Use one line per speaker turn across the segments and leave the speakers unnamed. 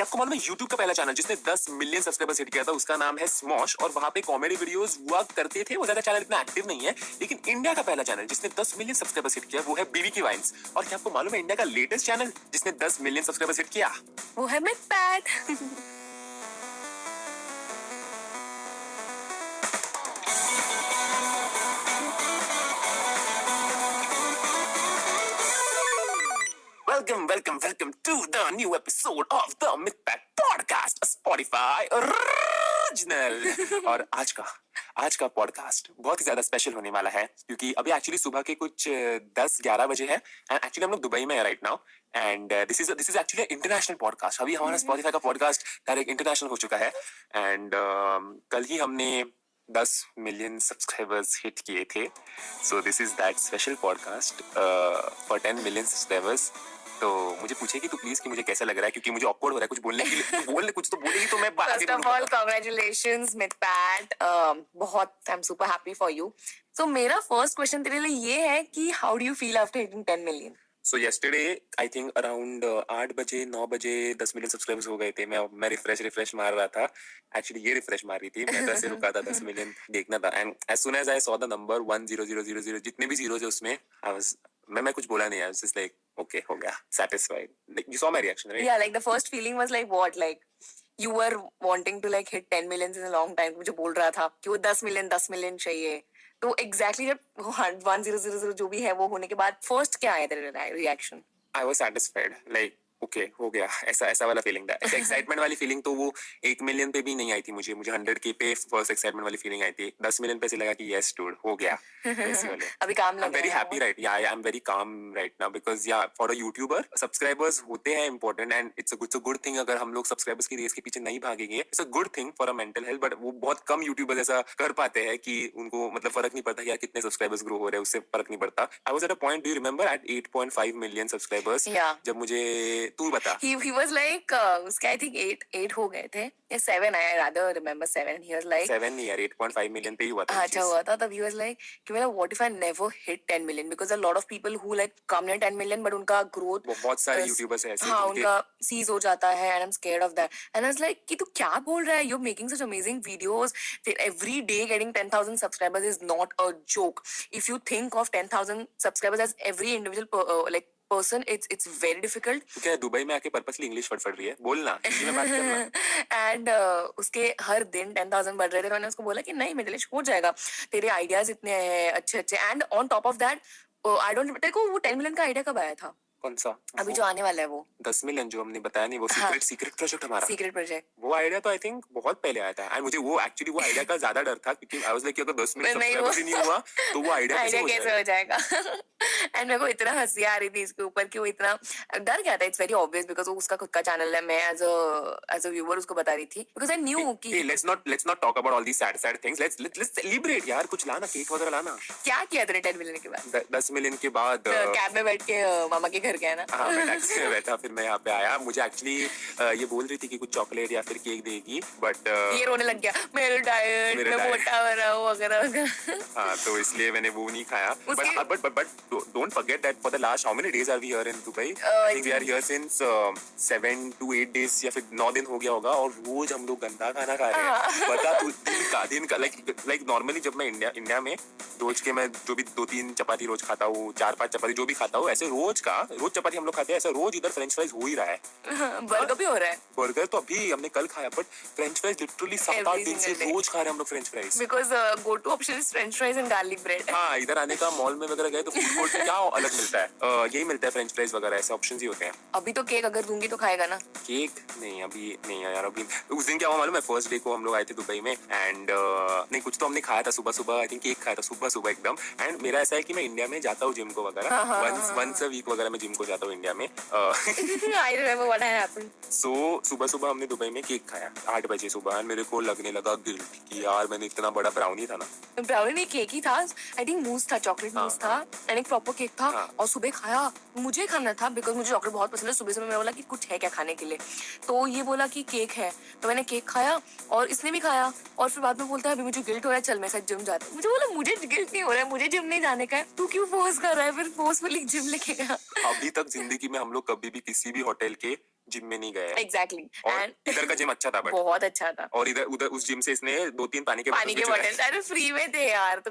आपको मालूम है YouTube का पहला चैनल जिसने 10 मिलियन सब्सक्राइबर्स हिट किया था उसका नाम है स्मॉश और वहां पे कॉमेडी वीडियोस हुआ करते थे। वो ज्यादा चैनल इतना एक्टिव नहीं है, लेकिन इंडिया का पहला चैनल जिसने 10 मिलियन सब्सक्राइबर्स हिट किया वो है बीबी की वाइन्स। और क्या आपको मालूम है इंडिया का लेटेस्ट चैनल जिसने 10 मिलियन सब्सक्राइबर्स हिट किया?
वो है Mythpat.
Welcome to the new episode of the Mythpack Podcast, a Spotify original। और आज का पॉडकास्ट बहुत ही ज्यादा स्पेशल होने वाला है क्योंकि अभी एक्चुअली सुबह के कुछ 10-11 बजे है एंड एक्चुअली हम लोग दुबई में है right now and this is actually international podcast. अभी हमारा स्पॉटिफाई का पॉडकास्ट डायरेक्ट इंटरनेशनल हो चुका है एंड कल ही हमने 10 मिलियन सब्सक्राइबर्स हिट किए थे। So this is that special podcast for 10 million subscribers. तो मुझे पूछेगी तो प्लीज कि मुझे कैसा लग रहा है क्योंकि मुझे ऑकवर्ड हो रहा है कुछ बोलने के लिए। कुछ तो बोलेगी तो मैं
first of all congratulations Mythpat, बहुत I am super happy for you. So मेरा फर्स्ट क्वेश्चन तेरे लिए ये है कि how do you feel after hitting 10 million?
So yesterday I think around 8 बजे 9 बजे 10 मिलियन सब्सक्राइबर्स हो गए थे। मैं रिफ्रेश मार रहा था। एक्चुअली ये रिफ्रेश मार रही थी, मैं तो ऐसे रुका था 10 मिलियन देखना था and as soon as I saw the number 10000 जितने भी जीरोस है उसमें आई वाज मैं कुछ बोला नहीं, I was just like okay हो गया, satisfied. Like, you saw my reaction, right?
Yeah, like the first feeling was like what? Like you were wanting to like hit 10 million in a long time. मुझे बोल रहा था कि वो 10 million चाहिए। तो exactly जब 1000 जो भी है वो होने के बाद first क्या आया तेरे reaction?
I was satisfied, like okay हो गया, ऐसा वाला फीलिंग था। ऐसा एक्साइटमेंट वाली फीलिंग तो वो 1 मिलियन पे भी नहीं आई थी मुझे 100K पे फर्स्ट एक्साइटमेंट वाली फीलिंग आई थी। 10 मिलियन पे से लगा कि यस डूड हो गया।
अभी काम लग रहा है।
वेरी हैप्पी राइट, या I am very calm right now because या फॉर अ यूट्यूबर सब्सक्राइबर्स होते हैं important and it's a good thing. अगर हम लोग सब्सक्राइबर्स की रेस के पीछे नहीं भागेंगे it's a good thing for a mental health, but वो बहुत कम यूट्यूबर्स ऐसा कर पाते हैं कि उनको मतलब फर्क नहीं पड़ता यार कितने सब्सक्राइबर्स ग्रो हो रहे हैं, उससे फर्क नहीं पड़ता। I was at a point, do you remember, at 8.5 million subscribers. जब मुझे तू बता
he was like उसके I think 8 हो गए थे या 7, I rather remember 7. He was like
7 नहीं यार 8.5 मिलियन पे ही हुआ था।
अच्छा हुआ था तब। he was like कि मतलब what if I never hit 10 million because a lot of people who like come near 10 million but उनका growth
बहुत सारे यूट्यूबर्स ऐसे
हाँ उनका सीज हो जाता है and I'm scared of that and I was like कि तू क्या बोल रहा है, you're making such amazing videos, every day getting 10,000 subscribers is not a joke. If you think of 10,000 subscribers as every individual like person, it's very difficult.
तो क्या Dubai में आके पर्पसली इंग्लिश फट रही है? बोलना हिंदी में बात करना।
एंड उसके हर दिन 10,000 बढ़ रहे थे। मैंने उसको बोला कि नहीं मिथिलेश हो जाएगा, तेरे आइडियाज इतने हैं अच्छे and on top of that I don't, तेरे को वो 10 मिलियन का आइडिया कब आया था?
कौन सा?
अभी जो आने वाला है वो
10 मिलियन जो हमने बताया नहीं, वो सीक्रेट प्रोजेक्ट हमारा
सीक्रेट प्रोजेक्ट।
वो आइडिया तो आई थिंक बहुत पहले आया था एंड मुझे वो एक्चुअली वो आइडिया का ज्यादा डर था क्योंकि आई वाज लाइक अगर 10 मिलियन सब्सक्राइबर्स ही नहीं हुआ तो वो आइडिया
कैसे हो जाएगा। एंड मेरे को इतना हंसी आ रही थी इसके ऊपर कि वो इतना डर गया था। इट्स वेरी ऑब्वियस बिकॉज वो उसका खुद का चैनल है, मैं एज अ व्यूअर उसको बता रही थी बिकॉज आई न्यू कि
let's not talk about all these sad things, let's celebrate यार, कुछ लाना, केक वगैरह लाना।
क्या किया तूने 10 मिलियन के बाद?
10 मिलियन के बाद
कैब में बैठ के मामा के घर गया ना?
हाँ मैं टैक्सी में बैठा, फिर मैं यहाँ पे आया। मुझे एक्चुअली ये बोल रही थी कि कुछ चॉकलेट या फिर केक देगी बट
ये रोने लग गया, मेरा डाइट मैं मोटा हो रहा हूँ वगैरह।
हाँ तो इसलिए मैंने वो नहीं खाया। But don't forget that for the last how many days are we here in Dubai? I think we are here since 7 to 8 days या फिर 9 दिन हो गया होगा और रोज हम लोग गंदा खाना खा रहे हैं। बता तू दिन का लाइक नॉर्मली जब मैं इंडिया में रोज के मैं जो भी 2-3 चपाती रोज खाता हूँ, 4-5 चपाती जो भी खाता हूँ, ऐसे रोज चपाती हम लोग खाते हैं, ऐसा रोज इधर फ्रेंच फ्राइज हो ही रहा है।
बर्गर भी हो रहा है।
बर्गर तो अभी हमने कल खाया बट फ्रेंच फ्राइज लिटरली 7-8 दिन से रोज खा रहे हैं हम लोग French fries.
Because go to option is French fries and garlic bread.
हाँ इधर आने का मॉल में वगैरह गए तो फूड कोर्ट में क्या अलग मिलता है? यही मिलता है फ्रेंच फ्राइज वगैरह, ऐसे ऑप्शंस ही होते हैं।
अभी तो केक अगर दूंगी तो खाएगा ना?
केक नहीं अभी नहीं यार, अभी उस दिन क्या हुआ मालूम है? फर्स्ट डे को हम लोग आए थे दुबई में एंड नहीं कुछ तो हमने खाया था सुबह आई थिंक केक खाया था सुबह एकदम। एंड मेरा ऐसा है कि मैं इंडिया में जाता हूँ जिम को वगैरह, वंस अ वीक वगैरह मैं जिम को जाता हूँ इंडिया में।
I remember what happened.
So सुबह हमने दुबई में केक खाया 8 बजे सुबह। मेरे को लगने लगा गिल्ट कि यार मैंने इतना बड़ा ब्राउनी था ना,
ब्राउनी नहीं केक ही था, आई थिंक मूस था, चॉकलेट मूस था एंड एक प्रॉपर केक था। और सुबह खाया, मुझे खाना था बिकॉज मुझे चॉकलेट बहुत पसंद है। सुबह मैं बोला कि कुछ है क्या खाने के लिए, तो ये बोला कि केक है, तो मैंने केक खाया और इसने भी खाया और फिर बाद में बोलता है अभी मुझे गिल्ट हो रहा है, चल मेरे साथ जिम जाते। मुझे बोला मुझे गिल्ट नहीं हो रहा है, मुझे जिम नहीं जाने का है, तू क्यों फोर्स कर रहा है? फिर फोर्सफुली जिम लेके गया।
अभी तक जिंदगी में हम लोग कभी भी किसी भी होटल के जिम में नहीं गए।
एग्जैक्टली
और
एंड
इधर का जिम अच्छा था बट
बहुत अच्छा था।
और इधर उधर उस जिम से इसने 2-3 पानी के
पानी
बोतल
के
भी चुराए।
बॉटल अरे फ्री में थे यार, तो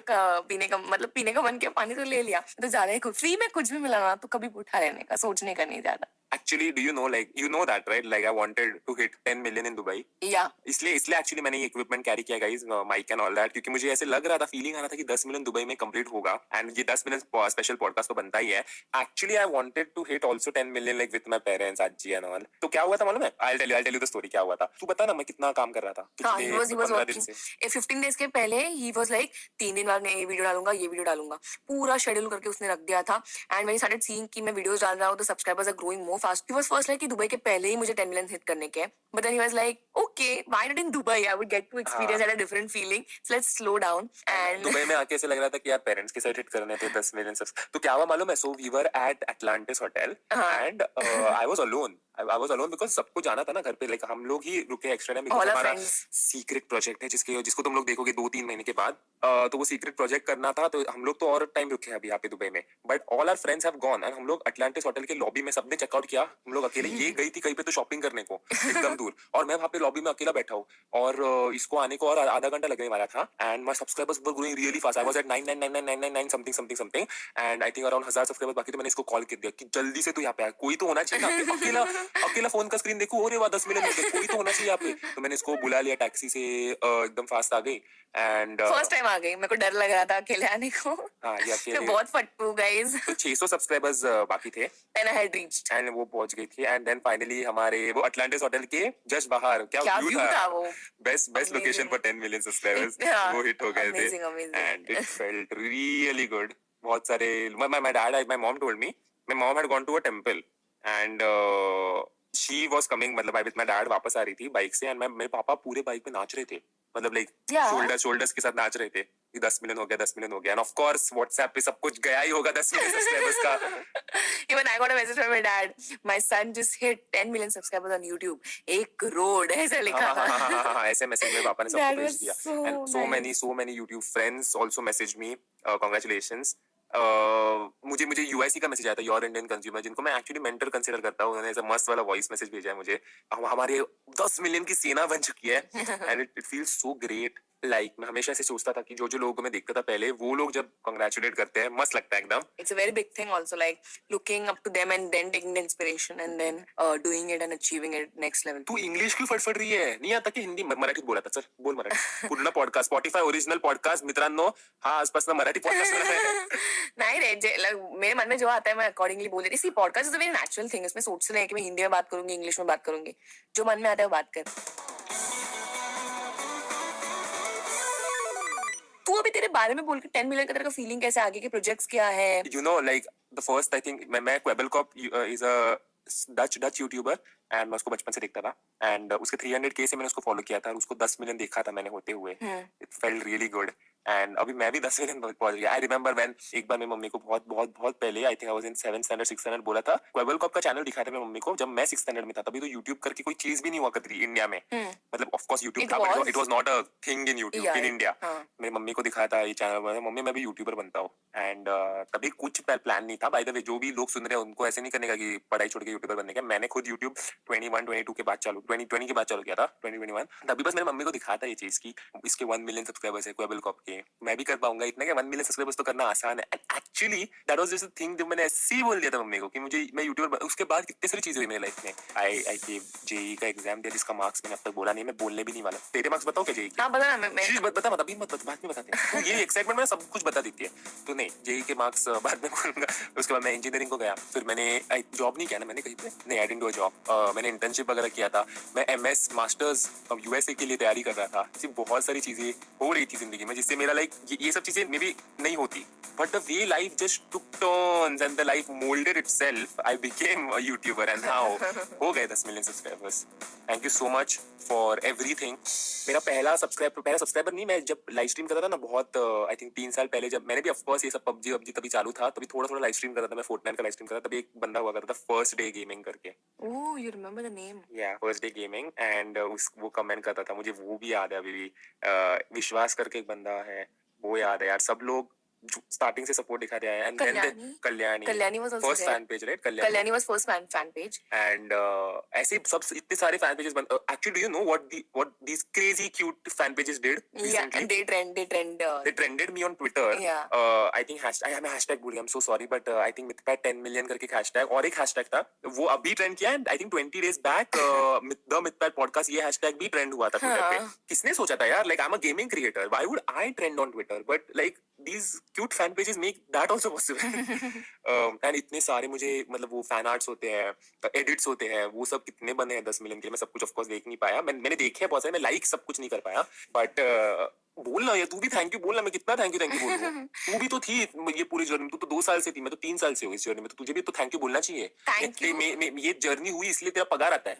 पीने का मतलब पीने का मन किया पानी तो ले लिया, तो ज्यादा ही फ्री में कुछ भी मिला ना तो कभी उठा लेने का, सोचने का नहीं ज्यादा।
Actually, do you know, like, you know that, right? Like, I wanted to hit 10 million in Dubai.
या
इसलिए इसलिए एक्चुअली मैंने ये इक्विपमेंट कैरी किया guys, mic and all that, क्योंकि मुझे ऐसे लग रहा था, फीलिंग आ रहा था कि 10 मिलियन दुबई में कंप्लीट होगा एंड ये 10 मिलियन स्पेशल पॉडकास्ट तो बनता ही है। Actually I wanted to hit also 10 million like with my parents आजी एंड ऑल। तो क्या हुआ था मालूम है? I tell you the story क्या हुआ था। तू बता ना मैं कितना काम कर रहा था
हाँ,
पिछले
he was
15 दिन
working.
से।
15 days के पहले he was like 3 दिन बाद मैं ये वीडियो डालूंगा, ये वीडियो डालूंगा, पूरा शेड्यूल करके उसने रख दिया था। And when he started seeing कि मैं वीडियोस डाल रहा हूँ तो subscribers are growing more fast, he was first like कि दुबई के पहले ही मुझे 10 मिलियन हिट करने के हैं, but then he was like okay why not in Dubai, I would get to experience at a different feeling, so let's slow down and
Dubai में आके ऐसे लग रहा था कि यार पेरेंट्स के साथ हिट करने थे 10 मिलियन सब्स। तो क्या हुआ मालूम है? So we were at Atlantis hotel and I was alone. I was alone because सबको जाना था ना घर पे, लाइक हम लोग ही रुके extra time,
All
because
our
हमारा
friends.
सीक्रेट प्रोजेक्ट है जिसको तुम लोग देखोगे 2-3 महीने के बाद। तो वो सीक्रेट प्रोजेक्ट करना था, तो हम लोग तो और टाइम रुके हैं अभी यहाँ पे दुबई में, but all our friends have gone and हम लोग अटलांटिस होटल के लॉबी में सबने चेकआउट किया। हम लोग अकेले, ये गई थी कहीं पे तो शॉपिंग करने को एकदम दूर, और मैं वहाँ पे लॉबी में अकेला बैठा हूँ और इसको आने को और आधा घंटा लगने वाला था and my subscribers were growing really fast. I was eight 9999999 something something something and I think around 1000 subscribers बाकी थे। मैंने इसको कॉल कर दिया कि जल्दी से तू यहाँ पे आ, कोई तो होना चाहिए यहाँ पे। अकेला अकेला फोन का स्क्रीन देखूं, अरे वाह 10 मिलियन हो गए, कोई तो होना चाहिए यहाँ पे। तो मैंने इसको बुला लिया, टैक्सी से एकदम फास्ट आ गई एंड
फर्स्ट टाइम आ गई, मेरे को डर लग रहा था अकेले आने को।
हाँ ये
मैं
अकेले।
बहुत फट्टू गाइस।
तो 600 सब्सक्राइबर्स बाकी थे
and I had reached.
And वो पहुंच गई थी एंड देन फाइनली हमारे वो अटलांटिस होटल के जस्ट बाहर क्या
क्या
व्यू
व्यू
था,
था वो,
best best location
Amazing.
For 10 million subscribers.
हाँ,
वो हिट हो गए थे
amazing, amazing.
And it felt really good. बहुत सारे my dad my mom told me, my mom had gone to a temple and she was coming, मतलब I with my dad वापस आ रही थी बाइक से एंड मेरे पापा पूरे बाइक पे नाच रहे थे, मतलब लाइक
Yeah.
शोल्डर्स के साथ नाच रहे थे कि 10 मिलियन हो गया 10 मिलियन हो गया एंड ऑफ कोर्स व्हाट्सएप पे सब कुछ गया ही होगा 10 मिलियन सब्सक्राइबर्स का।
Even I got a message from my dad. My son just hit 10 million subscribers on YouTube. 1 crore ऐसा लिखा था।
हाँ, ऐसे मैसेज मेरे पापा ने सबको
That
भेज
was
दिया
so
and
nice.
So many YouTube friends also message me congratulations. मुझे यूएससी का मैसेज आया था, योर इंडियन कंज्यूमर, जिनको मैं एक्चुअली मेंटर कंसीडर करता हूँ। उन्होंने ऐसा मस्त वाला वॉइस मैसेज भेजा है मुझे। हमारे 10 मिलियन की सेना बन चुकी है and it feels so great. Like मैं हमेशा ऐसे सोचता था कि जो लोगों को मैं देखता था पहले, वो लोग जब कांग्रेचुलेट करते हैं मस्त लगता है एकदम।
It's a very big thing also, like looking up to them and then taking the inspiration and then doing it and achieving it next level.
तू इंग्लिश क्यों फटफट रही है? नहीं आता की हिंदी? मराठीत बोला था, चल बोल मराठी। पूर्ण पॉडकास्ट, स्पॉटिफाय ओरिजिनल पॉडकास्ट मित्रांनो, हा आजपासून मराठी पॉडकास्ट।
नहीं रे, मेरे मन में जो आता है मैं अकॉर्डिंगली बोल देती। See podcast is a very natural thing, इसमें सोचते नहीं है कि मैं हिंदी में बात करूंगी, इंग्लिश में बात करूंगी, जो मन में आता है वो बात कर। तू अभी तेरे बारे में बोल के 10 मिलियन का तेरे का फीलिंग कैसे, आगे के प्रोजेक्ट्स क्या है?
You know, like the first, I think मैं Kwebbelkop is a Dutch YouTuber and मैं उसको बचपन से देखता था एंड उसके 300K से मैंने उसको फॉलो किया था और उसको 10 मिलियन देखा था मैंने होते हुए। It felt really good and अभी मैं भी 10 मिलियन पहुंच गया। आई रिमेंबर व्हेन एक बार मेरी मम्मी को बहुत बहुत बहुत पहले, I think I was in 7th standard 6th standard, बोला था क्वेबलकॉप का चैनल दिखाया था मेरी मम्मी को जब मैं 6th स्टैंडर्ड में था। तभी तो यूट्यूब करके कोई चीज भी नहीं हुआ करती इंडिया में, मतलब ऑफ कोर्स यूट्यूब था but it was not a thing in YouTube in India. मेरी मम्मी को दिखाया था ये चैनल, मम्मी मैं भी यूट्यूबर बनता हूँ एंड तभी कुछ प्लान नहीं था। बाय द वे जो भी लोग सुन रहे हैं उनको ऐसे नहीं करने का कि पढ़ाई छोड़ के यूट्यूबर बनने का। मैंने खुद यूट्यूब 21-22 के बाद चालू 2020 के बाद चालू किया था, 2021। तभी बस मेरी मम्मी को दिखाया था ये चीज की इसके 1 मिलियन सब्सक्राइबर्स है क्वेबलकॉप के, मैं भी कर पाऊंगा इतना, 1 मिलियन सब्सक्राइबर्स तो करना आसान है। Actually that was just a thing जो मैंने ऐसे ही बोल दिया था मम्मी को कि मुझे मैं यूट्यूबर। उसके बाद कितनी सारी चीजें हुई मेरी लाइफ में। आई गिव जेईई का एग्जाम दिया जिसका मार्क्स मैंने अब तक बोला नहीं, मैं बोलने भी नहीं वाला। तेरे मार्क्स बताओ क्या जेईई के?
हाँ बता ना, मैं
बता मत, अभी मत, बाद में बताते हैं। तो ये एक्साइटमेंट में सब कुछ बता देती है तो नहीं, जेईई के मार्क्स बाद में बोलूंगा। उसके बाद मैं इंजीनियरिंग को गया, फिर मैंने जॉब नहीं किया ना मैंने कहीं पे, नहीं I didn't do a job. मैंने इंटर्नशिप वगैरह किया था, मैं एमएस मास्टर्स यूएसए के लिए तैयारी कर रहा था। ऐसी बहुत सारी चीजें हो रही थी जिंदगी में जिससे मेरा लाइक ये सब चीजें मे बी नहीं होती, but the way life just took turns and the life molded itself, I became a YouTuber and now हो गए 10 million subscribers. Thank you so much for everything. मेरा पहला सब्सक्राइबर नहीं, मैं जब लाइव स्ट्रीम करता था ना बहुत, आई थिंक 3 साल पहले, जब मैंने भी ऑफकोर्स ये सब पबजी तभी चालू था, तभी थोड़ा लाइव स्ट्रीम करता था मैं, फोर्टनाइट का लाइव स्ट्रीम करता था। तभी एक बंदा हुआ करता था फर्स्ट डे गेमिंग करके।
Oh you remember the name?
या फर्स्ट डे गेमिंग एंड वो कमेंट करता था, मुझे वो भी याद है अभी भी। विश्वास करके एक बंदा है, वो याद है यार। सब लोग स्टार्टिंग से सपोर्ट दिखा रहा है, and then Kalyani
was also
first
there.
Fan page, right?
Kalyani was first fan page.
And ऐसे सब इतने सारे फैन पेजेस बन, actually do you know what these crazy cute fan pages did
Yeah,
recently?
they trend.
They trended me on Twitter.
Yeah.
I think मैं hashtag भूल गया, I'm so sorry, but I think मितपैट 10 million करके एक hashtag, और एक hashtag था वो अभी ट्रेंड किया, and I think 20 days back the मितपैट podcast ये hashtag भी ट्रेंड हुआ था Twitter पे. किसने सोचा था यार, like I'm a gaming creator, why would I trend on Twitter? But like these cute fan pages make that also possible. And इतने सारे मुझे मतलब वो fan arts होते हैं, edits होते हैं, वो सब कितने बने हैं 10 million के लिए, मैं सब कुछ of course देख नहीं पाया, मैंने देखे हैं बहुत सारे, मैं like सब कुछ नहीं कर पाया, but बोलना यार, तू भी थैंक यू बोलना, मैं कितना थैंक यू बोलूं? तू भी तो थी ये पूरी जर्नी में, तू तो 2 साल से थी, मैं तो 3 साल से हूँ इस जर्नी में, तो तुझे भी तो थैंक यू बोलना चाहिए.
Thank you.
ये जर्नी हुई इसलिए तेरा पगार आता है.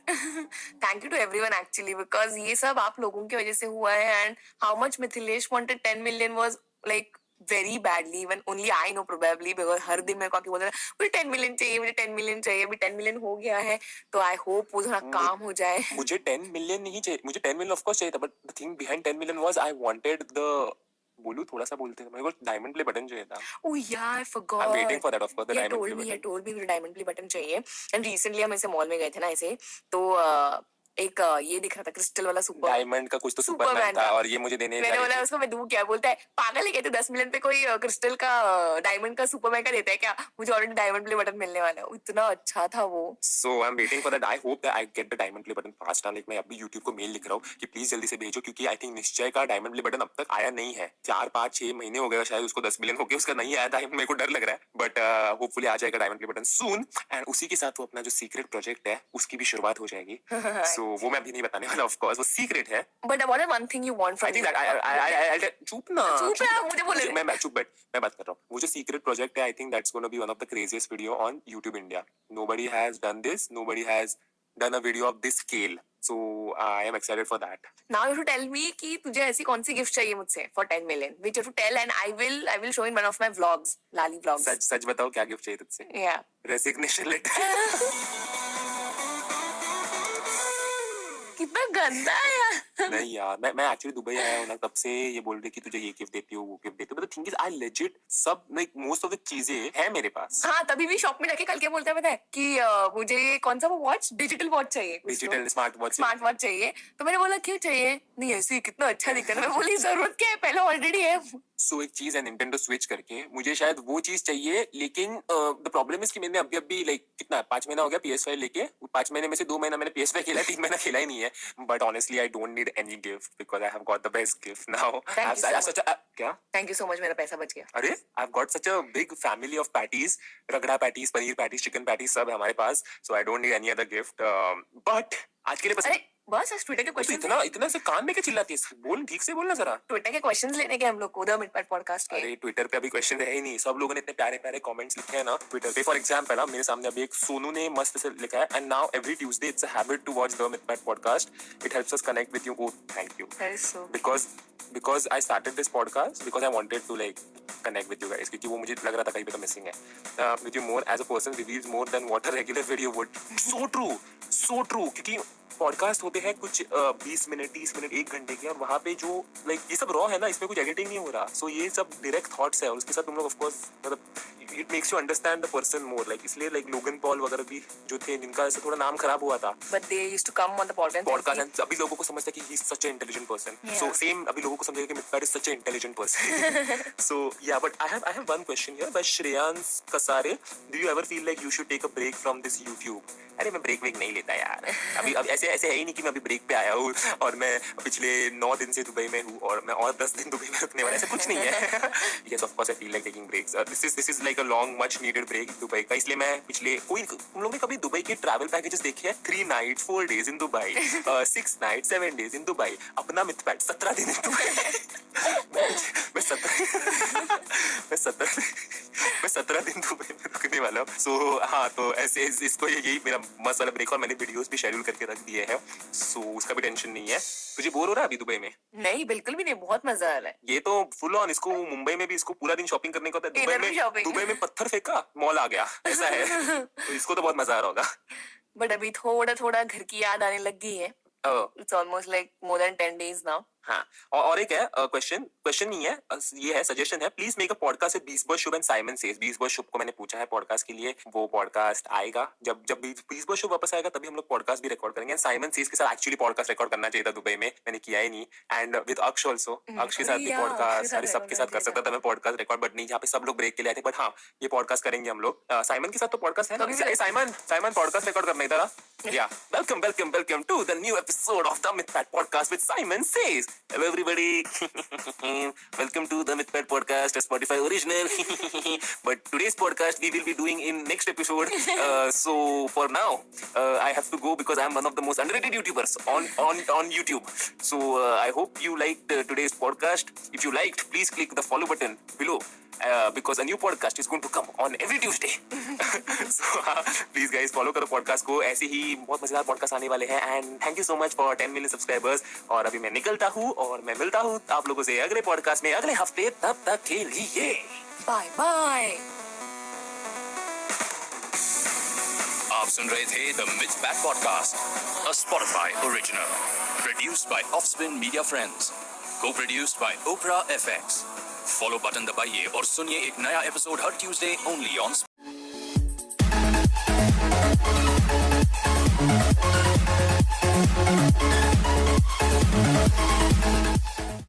Thank you to everyone actually, because ये सब आप लोगों की वजह से हुआ है, and how much Mithilesh wanted 10 million was like very badly, even only I know probably, because हर दिन मेरे को आके बोलता है मुझे 10 million चाहिए, मुझे 10 million चाहिए, अभी 10 million हो गया है, तो I hope वो थोड़ा काम हो जाए.
मुझे 10 million नहीं चाहिए, मुझे 10 million of course चाहिए था, but the thing behind 10 million was I wanted the, बोलूं थोड़ा सा बोलते हैं, मेरे को डायमंड प्ले बटन चाहिए था.
Oh yeah, I forgot.
I'm waiting for that, of course, the diamond play
He
button.
told me मुझे डायमंड प्ले बटन चाहिए, and recently हम ऐसे मॉल में गए थे ना ऐसे, तो एक ये दिख रहा था क्रिस्टल वाला सुपर
डायमंड का कुछ तो सुपरमैन था, और ये मुझे देने
मैंने बोला उसको, मैं दूं क्या? बोलता है पागल है क्या तू, 10 मिलियन पे कोई क्रिस्टल का डायमंड का सुपरमैन का देता है क्या? मुझे ऑलरेडी डायमंड प्ले बटन मिलने वाला है. इतना अच्छा था वो.
So I'm waiting for that. I hope that I get the diamond play button fast. Like मैं अभी YouTube को मेल लिख रहा हूँ कि प्लीज जल्दी से भेजो, क्योंकि आई थिंक निश्चय का डायमंड प्ले बटन अब तक आया नहीं है. 4, 5, 6 महीने हो गए शायद उसको 10 मिलियन होके उसका नहीं आया था. मेरे को डर लग रहा है, बट होपफुली आ जाएगा diamond play button soon, and उसी के साथ वो अपना जो सीक्रेट प्रोजेक्ट है उसकी भी शुरुआत हो जाएगी. So वो मैं अभी नहीं बताने वाला, ऑफ कोर्स वो सीक्रेट है.
But what is one thing you want from
I think that चुप ना,
मुझे बोले.
मैं चुप बैठ, मैं बात कर रहा हूँ. वो जो सीक्रेट प्रोजेक्ट है, I think that's gonna be one of the craziest video on YouTube India. Nobody has done this. Nobody has done a video of this scale. So I am excited for that.
Now you have to tell me कि तुझे ऐसी कौन सी gift चाहिए मुझसे for 10 million, which you have to tell, and I will show in one of my vlogs, Lali vlogs.
सच बताओ क्या gift चाहिए तुझसे?
Yeah.
Resignation letter.
कितना गंदा है यार.
नहीं यार, मैं एक्चुअली दुबई आया हूँ ना, तब से ये बोल रही कि तुझे ये गिफ्ट देती हूँ, वो गिफ्ट देती हूँ, but the thing is I legit सब लाइक मोस्ट ऑफ द चीजें है मेरे पास.
हाँ, तभी भी शॉप में जाके कल क्या बोलता है पता है कि मुझे ये कौन सा वो वॉच, डिजिटल वॉच चाहिए,
डिजिटल स्मार्ट वॉच
चाहिए. तो मैंने बोला क्यों चाहिए? नहीं ऐसे कितना अच्छा दिखता है. मैं बोली जरूरत क्या है, पहले ऑलरेडी है.
सो एक चीज है निंटेंडो स्विच करके, मुझे शायद वो चीज चाहिए, लेकिन द प्रॉब्लम इज कि मैंने अभी लाइक कितना 5 महीना हो गया PS5 लेके. 5 महीने में से 2 महीना मैंने PS5 खेला है, 3 महीना खेला ही नहीं है. But honestly I don't need any gift because I have got the best gift now. क्या?
थैंक यू सो मच, मेरा पैसा बच गया.
अरे I have got such a big family of patties, ragda patties, paneer patties, chicken patties, सब है हमारे पास. So I don't need any other gift. But आज के लिए बस.
अरे बस ट्विटर के
तो
क्वेश्चन,
इतना से कान में क्या चिल्लाती है? बोल, ठीक से बोलना जरा.
ट्विटर के क्वेश्चंस लेने के हम लोग को द मिडपार्ट पॉडकास्ट के.
अरे ट्विटर पे अभी क्वेश्चन है ही नहीं. सब लोगों ने इतने प्यारे प्यारे कमेंट्स लिखे हैं ना ट्विटर पे. फॉर एग्जांपल ना, मेरे सामने अभी एक सोनू ने मस्त से लिखा है, and now every Tuesday it's a habit to watch the Mythpat podcast. It helps us connect with you. Oh thank you.
That is so.
because I started this podcast because I wanted to like connect with you guys, क्योंकि वो मुझे लग रहा था कहीं पे तो missing है. With you more as a person reveals more than what a regular video would. So true, क्योंकि पॉडकास्ट होते हैं कुछ 20 मिनट 30 मिनट 1 घंटे के, और वहाँ पे जो लाइक ये सब रॉ है ना, इसमें कुछ एडिटिंग नहीं हो रहा. सो ये सब डायरेक्ट थॉट्स है, और उसके साथ तुम लोग ऑफ कोर्स मतलब it makes you understand the person more. Like इसलिए लाइक लोगन पॉल वगैरह भी जो थे, जिनका ऐसे थोड़ा नाम खराब हुआ था,
But they used to come on the podcast.
And अभी लोगों को समझता है कि he is such a intelligent person. So same अभी लोगों को समझेगा कि Mythpat is such a intelligent person. So yeah but I have one question here by Shreyansh Kasare. Do you ever feel like you should take a break from this YouTube? अरे मैं break नहीं लेता यार. अभी ऐसे है ही नहीं कि मैं अभी ब्रेक पे आया हूँ और मैं पिछले 9 दिन से दुबई में हूँ और मैं और 10 दिन दुबई में रुकने वाला, ऐसा कुछ नहीं है. Yes of course I feel like taking breaks. This is like a long much needed break Dubai का. इसलिए मैं पिछले तुम लोग ने कभी दुबई के ट्रैवल पैकेजेस देखे हैं? 3 nights 4 days in Dubai, 6 nights 7 days in Dubai. अपना मितपैट 17 दिन इन दुबई. मैं 17 दिन दुबई में रुकने वाला हूँ. सो हाँ, तो ऐसे इसको यही मेरा मस्त वाला ब्रेक, और मैंने वीडियोस भी शेड्यूल करके रख दिए हैं. सो उसका भी टेंशन नहीं है. तुझे बोर हो रहा है अभी दुबई में?
नहीं, बिल्कुल भी नहीं, बहुत मजा आ रहा है.
ये तो फुल ऑन. इसको मुंबई में भी इसको पूरा दिन शॉपिंग करने को होता है. दुबई में पत्थर फेंका, मॉल आ गया, ऐसा है. तो इसको तो बहुत मजा आ रहा होगा.
बट अभी थोड़ा घर की याद आने लग गई है. It's almost like more than 10 days now.
हाँ, और एक है क्वेश्चन नहीं है, ये है सजेशन है, please make a podcast with Beast boy Shubh and Simon says. Beast boy Shubh को मैंने पूछा है पॉडकास्ट के लिए, वो पॉडकास्ट आएगा जब जब बीस बॉय शुभ वापस आएगा तभी हम लोग पॉडकास्ट भी रिकॉर्ड करेंगे। साइमन सेज के साथ एक्चुअली पॉडकास्ट रिकॉर्ड करना चाहिए था दुबई में, मैंने किया ही नहीं। एंड विद अक्ष ऑल्सो, अक्ष के साथ भी पॉडकास्ट, अरे सबके साथ कर सकता था मैं पॉडकास्ट रिकॉर्ड, बट नहीं, यहाँ पे सब लोग ब्रेक के लिए आए थे। बट हाँ, ये पॉडकास्ट करेंगे हम लोग। साइमन के साथ तो पॉडकास्ट है ना, साइमन पॉडकास्ट रिकॉर्ड करना इधर। Yeah, welcome to the new episode of the MythPad podcast with Simon Says. Hello everybody, welcome to the MythPad podcast, a Spotify original. But today's podcast we will be doing in next episode. So for now, I have to go because I am one of the most underrated YouTubers on YouTube. So I hope you liked today's podcast. If you liked, please click the follow button below. Because a new podcast is going to come on every Tuesday. So please guys follow करो podcast को, ऐसे ही बहुत मजेदार podcast आने वाले हैं। And thank you so much for 10 million subscribers. और अभी मैं निकलता हूँ और मैं मिलता हूँ आप लोगों से अगले पॉडकास्ट में अगले हफ्ते, तब तक के लिए
बाय बाय।
आप सुन रहे थे the Mythpat podcast, a Spotify original, produced by Offspin media friends, co-produced by Opera FX. Follow button दबाइए और सुनिए एक नया एपिसोड हर ट्यूसडे ओनली ऑन